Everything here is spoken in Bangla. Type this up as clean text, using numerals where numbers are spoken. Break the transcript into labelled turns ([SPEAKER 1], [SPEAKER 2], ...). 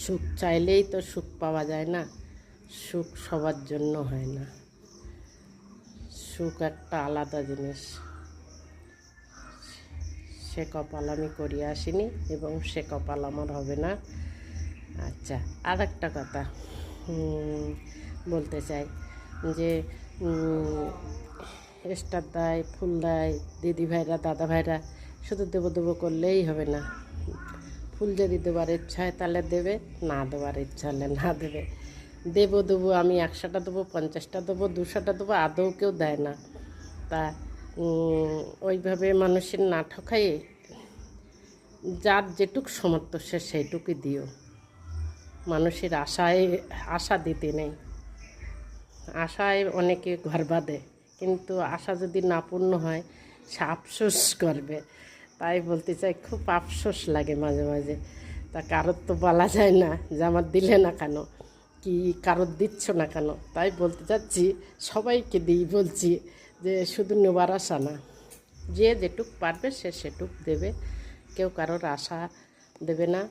[SPEAKER 1] সুখ চাইলেই তো সুখ পাওয়া যায় না, সুখ সবার জন্য হয় না। সুখ একটা আলাদা জিনিস, সে কপাল আমি করিয়ে আসিনি এবং সে কপাল আমার হবে না। আচ্ছা, আর একটা কথা বলতে চাই যে স্টার দেয়, ফুল দেয় দিদি ভাইরা, দাদা ভাইরা, শুধু দেবো দেবো করলেই হবে না। ফুল যদি দেওয়ার ইচ্ছা হয় তাহলে দেবে, না দেওয়ার ইচ্ছা হলে না দেবে। দেবো দেবো আমি 100টা দেবো, 50টা দেবো, 200টা দেবো, আদৌ কেউ দেয় না। তা ওইভাবে মানুষের না ঠকাই, যার যেটুক সামর্থ্য সে সেইটুকুই দিও। মানুষের আশা দিতে নেই। আশায় অনেকে ঘর বাঁধে, কিন্তু আশা যদি না পূর্ণ হয় সে আফসোস করবে। তাই বলতে চাই, খুব আফসোস লাগে মাঝে মাঝে। তা কারোর তো বলা যায় না যে আমার দিলে না কেন, কি কারোর দিচ্ছ না কেন। তাই বলতে চাচ্ছি, সবাইকে দিই বলছি যে শুধু নেবার আশা না, যে যেটুক পারবে সে সেটুক দেবে। কেউ কারোর আশা দেবে না।